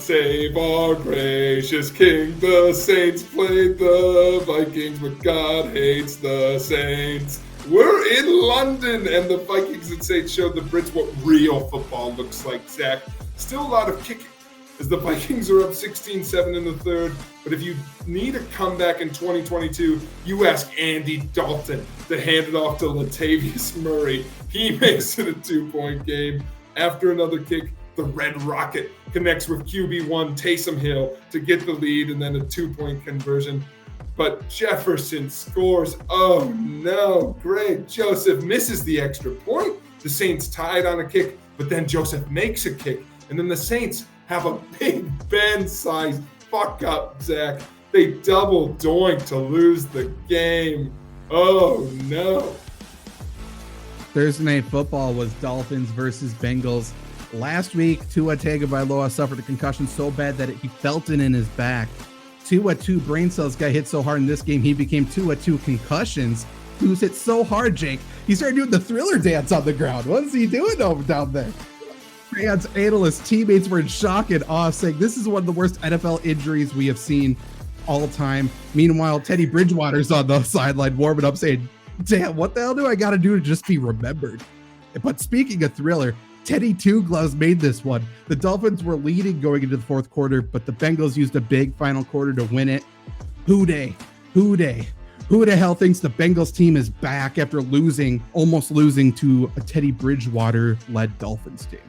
save our gracious King. The Saints played the Vikings, but God hates the Saints. We're in London, and the Vikings and Saints showed the Brits what real football looks like, Zach. Still a lot of kicking, as the Vikings are up 16-7 in the third. But if you need a comeback in 2022, you ask Andy Dalton to hand it off to Latavius Murray. He makes it a 2-point game. After another kick, the Red Rocket connects with QB1 Taysom Hill to get the lead, and then a 2-point conversion. But Jefferson scores. Oh no, Greg Joseph misses the extra point. The Saints tied on a kick, but then Joseph makes a kick. And then the Saints have a Big Ben-sized fuck up, Zach. They double doink to lose the game. Oh no. Thursday Night Football was Dolphins versus Bengals. Last week, Tua Tagovailoa suffered a concussion so bad that he felt it in his back. Tua 2 brain cells got hit so hard in this game, he became Tua 2 concussions. He was hit so hard, Jake, he started doing the Thriller dance on the ground. What is he doing over down there? Fans, analysts, teammates were in shock and awe, saying this is one of the worst NFL injuries we have seen all time. Meanwhile, Teddy Bridgewater's on the sideline warming up saying, damn, what the hell do I got to do to just be remembered? But speaking of Thriller, Teddy Two Gloves made this one. The Dolphins were leading going into the fourth quarter, but the Bengals used a big final quarter to win it. Who the hell thinks the Bengals team is back after almost losing to a Teddy Bridgewater-led Dolphins team?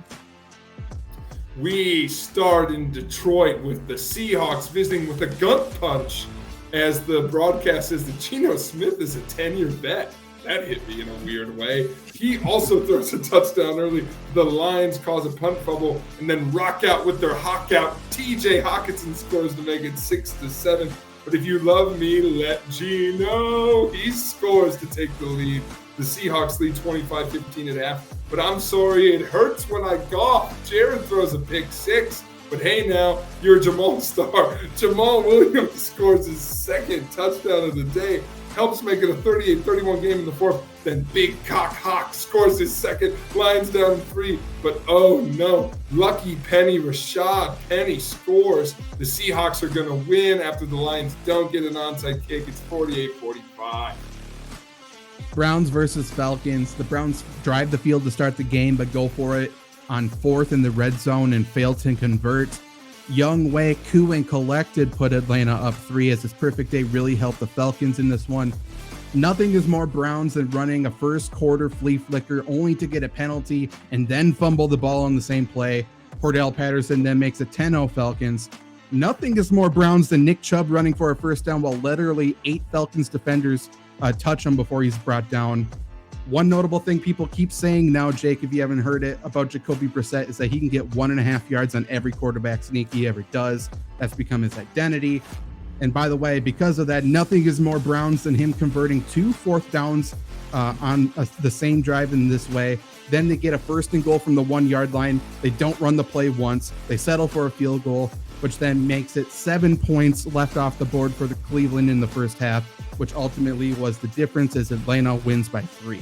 We start in Detroit with the Seahawks visiting with a gut punch, as the broadcast says that Geno Smith is a 10-year vet. That hit me in a weird way. He also throws a touchdown early. The Lions cause a punt fumble and then rock out with their hawk out. TJ Hawkinson scores to make it 6-7. But if you love me, let Geno. He scores to take the lead. The Seahawks lead 25-15 at half. But I'm sorry, it hurts when I golf. Jared throws a pick six. But hey now, you're a Jamal star. Jamal Williams scores his second touchdown of the day. Helps make it a 38-31 game in the fourth. Then Big Cock Hawk scores his second. Lions down 3. But oh no, lucky Penny, Rashad Penny scores. The Seahawks are going to win after the Lions don't get an onside kick. It's 48-45. Browns versus Falcons. The Browns drive the field to start the game, but go for it on fourth in the red zone and fail to convert. Young Wei Koo and Collected put Atlanta up 3 as his perfect day really helped the Falcons in this one. Nothing is more Browns than running a first quarter flea flicker only to get a penalty and then fumble the ball on the same play. Cordell Patterson then makes a 10-0 Falcons. Nothing is more Browns than Nick Chubb running for a first down while literally 8 Falcons defenders touch him before he's brought down. One notable thing people keep saying now, Jake, if you haven't heard it, about Jacoby Brissett is that he can get 1.5 yards on every quarterback sneak he ever does. That's become his identity. And by the way, because of that, nothing is more Browns than him converting 2 fourth downs on the same drive in this way. Then they get a first and goal from the 1 yard line. They don't run the play once. They settle for a field goal, which then makes it 7 points left off the board for the Cleveland in the first half, which ultimately was the difference as Atlanta wins by 3.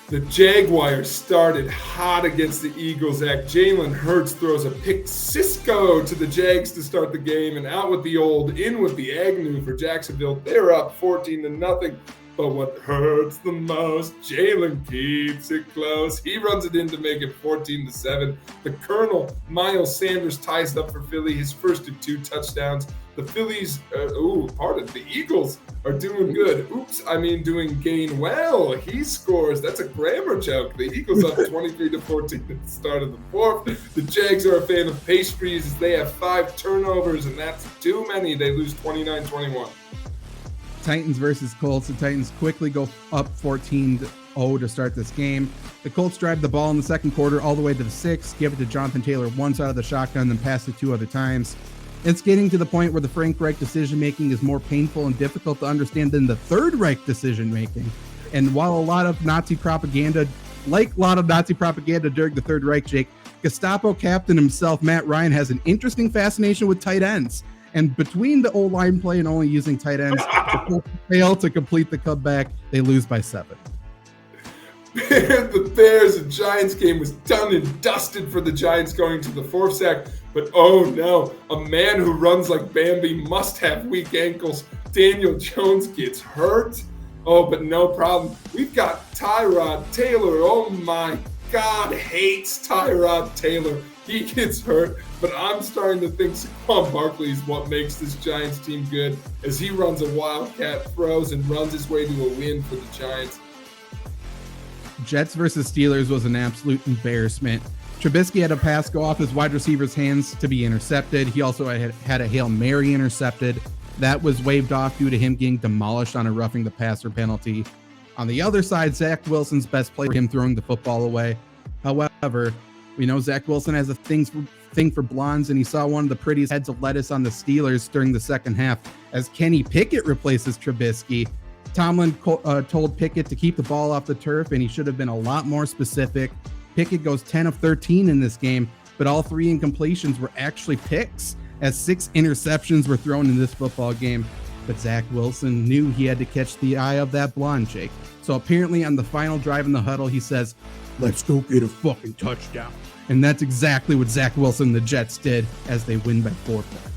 The Jaguars started hot against the Eagles. Jalen Hurts throws a pick Cisco to the Jags to start the game, and out with the old, in with the Agnew for Jacksonville. They're up 14-0. But what hurts the most, Jalen keeps it close. He runs it in to make it 14-7. The Colonel, Miles Sanders, ties it up for Philly, his first of 2 touchdowns. The the Eagles are doing good. Doing gain well. He scores. That's a grammar joke. The Eagles up 23-14 at the start of the fourth. The Jags are a fan of pastries as they have 5 turnovers, and that's too many. They lose 29-21. Titans versus Colts. The Titans quickly go up 14-0 to start this game. The Colts drive the ball in the second quarter all the way to the 6, give it to Jonathan Taylor one side of the shotgun, then pass it 2 other times. It's getting to the point where the Frank Reich decision-making is more painful and difficult to understand than the Third Reich decision-making. And while a lot of Nazi propaganda during the Third Reich, Jake, Gestapo captain himself, Matt Ryan, has an interesting fascination with tight ends. And between the O-line play and only using tight ends, the Colts fail to complete the comeback. They lose by 7. The Bears and Giants game was done and dusted for the Giants going to the fourth sack. But oh no, a man who runs like Bambi must have weak ankles. Daniel Jones gets hurt. Oh, but no problem. We've got Tyrod Taylor. Oh my God, hates Tyrod Taylor. He gets hurt, but I'm starting to think Saquon Barkley is what makes this Giants team good as he runs a wildcat, throws, and runs his way to a win for the Giants. Jets versus Steelers was an absolute embarrassment. Trubisky had a pass go off his wide receiver's hands to be intercepted. He also had a Hail Mary intercepted. That was waved off due to him getting demolished on a roughing the passer penalty. On the other side, Zach Wilson's best play for him throwing the football away. However, we know Zach Wilson has a thing for blondes, and he saw one of the prettiest heads of lettuce on the Steelers during the second half as Kenny Pickett replaces Trubisky. Tomlin told Pickett to keep the ball off the turf, and he should have been a lot more specific. Pickett goes 10 of 13 in this game, but all 3 incompletions were actually picks, as 6 interceptions were thrown in this football game. But Zach Wilson knew he had to catch the eye of that blonde, Jake. So apparently on the final drive in the huddle, he says, "Let's go get a fucking touchdown." And that's exactly what Zach Wilson and the Jets did as they win by 4 points.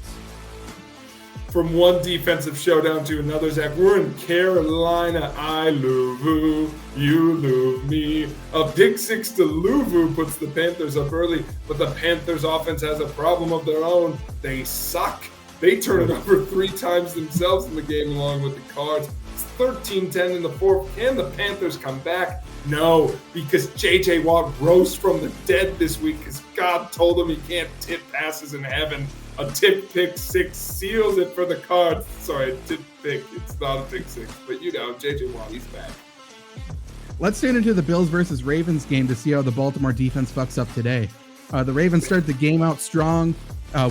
From one defensive showdown to another, Zach, we're in Carolina. I love you, you love me. A pick 6 to Louvu puts the Panthers up early, but the Panthers offense has a problem of their own. They suck. They turn it over 3 times themselves in the game along with the Cards. It's 13-10 in the fourth. Can the Panthers come back? No, because J.J. Watt rose from the dead this week because God told him he can't tip passes in heaven. A tip pick 6 seals it for the Cards. Sorry, a tip pick. It's not a pick 6, but you know, J.J. Watt, he's back. Let's stand into the Bills versus Ravens game to see how the Baltimore defense fucks up today. The Ravens started the game out strong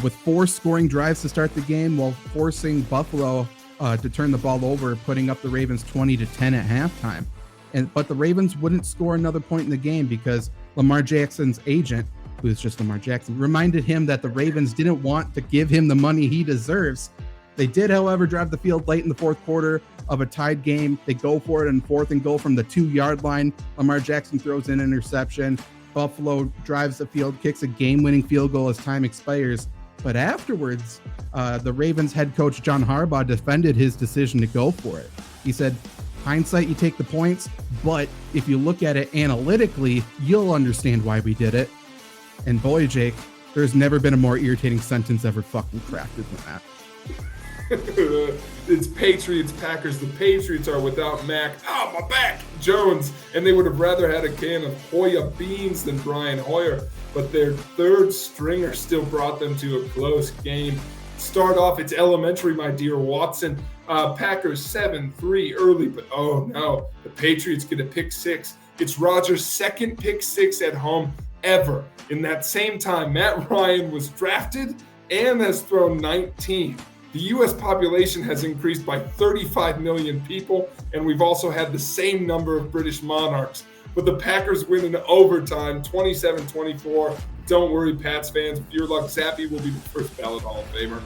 with 4 scoring drives to start the game while forcing Buffalo to turn the ball over, putting up the Ravens 20-10 at halftime. But the Ravens wouldn't score another point in the game because Lamar Jackson's agent, who is just Lamar Jackson, reminded him that the Ravens didn't want to give him the money he deserves. They did, however, drive the field late in the fourth quarter of a tied game. They go for it in 4th and goal from the 2-yard line. Lamar Jackson throws an interception. Buffalo drives the field, kicks a game-winning field goal as time expires. But afterwards, the Ravens head coach John Harbaugh defended his decision to go for it. He said, "Hindsight, you take the points, but if you look at it analytically, you'll understand why we did it." And boy, Jake, there's never been a more irritating sentence ever fucking crafted than that. It's Patriots, Packers. The Patriots are without Mac. Oh, my back! Jones. And they would have rather had a can of Hoya beans than Brian Hoyer. But their 3rd stringer still brought them to a close game. Start off, it's elementary, my dear Watson. Packers 7-3 early, but oh no. The Patriots get a pick 6. It's Rodgers' 2nd pick 6 at home ever. In that same time, Matt Ryan was drafted and has thrown 19. The U.S. population has increased by 35 million people, and we've also had the same number of British monarchs. But the Packers win in overtime, 27-24. Don't worry, Pats fans. With your luck, Zappy will be the first ballot Hall of Famer.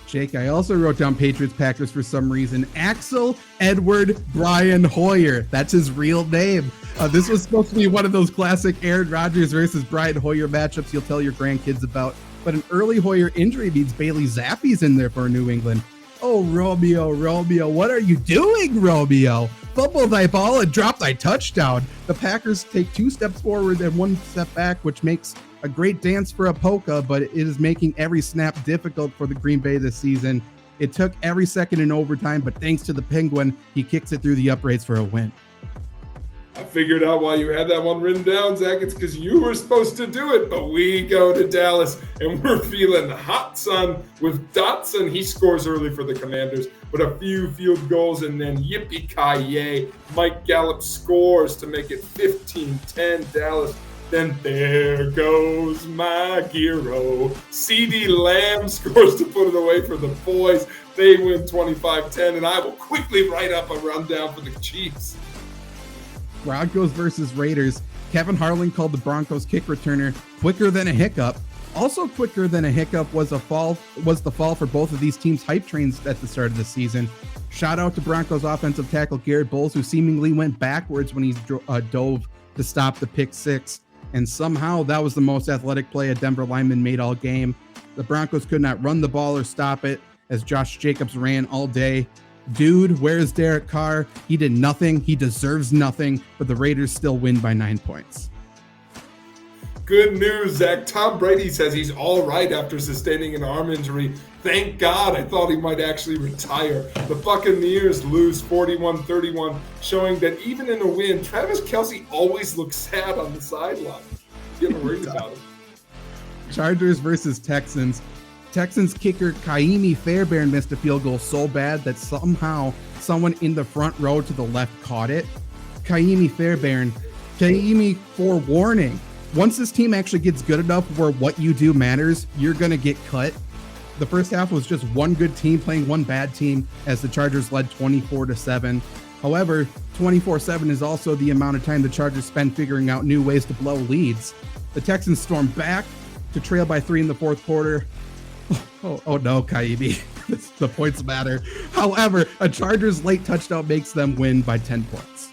Jake, I also wrote down Patriots Packers for some reason. Axel Edward Brian Hoyer. That's his real name. This was supposed to be one of those classic Aaron Rodgers versus Brian Hoyer matchups you'll tell your grandkids about. But an early Hoyer injury means Bailey Zappi's in there for New England. Oh, Romeo, what are you doing, Romeo? Fumble thy ball and drop thy touchdown. The Packers take 2 steps forward and 1 step back, which makes a great dance for a polka, but it is making every snap difficult for the Green Bay this season. It took every second in overtime, but thanks to the Penguin, he kicks it through the uprights for a win. I figured out why you had that one written down, Zach. It's because you were supposed to do it, but we go to Dallas, and we're feeling hot, son, with Dotson. He scores early for the Commanders, but a few field goals, and then yippee-ki-yay. Mike Gallup scores to make it 15-10 Dallas. Then there goes my hero. CeeDee Lamb scores to put it away for the boys. They win 25-10, and I will quickly write up a rundown for the Chiefs. Broncos versus Raiders. Kevin Harlan called the Broncos kick returner quicker than a hiccup. Also quicker than a hiccup was the fall for both of these teams' hype trains at the start of the season. Shout out to Broncos offensive tackle Garrett Bowles, who seemingly went backwards when he dove to stop the pick six. And somehow that was the most athletic play a Denver lineman made all game. The Broncos could not run the ball or stop it as Josh Jacobs ran all day. Dude, where's Derek Carr? He did nothing. He deserves nothing, but the Raiders still win by 9 points. Good news, Zach. Tom Brady says he's all right after sustaining an arm injury. Thank God. I thought he might actually retire. The Buccaneers lose 41-31, showing that even in a win, Travis Kelce always looks sad on the sideline. Getting worried about him. Chargers versus Texans. Texans kicker Kaimi Fairbairn missed a field goal so bad that somehow someone in the front row to the left caught it. Kaimi forewarning. Once this team actually gets good enough where what you do matters, you're going to get cut. The first half was just one good team playing one bad team as the Chargers led 24-7. However, 24-7 is also the amount of time the Chargers spend figuring out new ways to blow leads. The Texans stormed back to trail by 3 in the fourth quarter. Oh no, Kaimi. The points matter. However, a Chargers late touchdown makes them win by 10 points.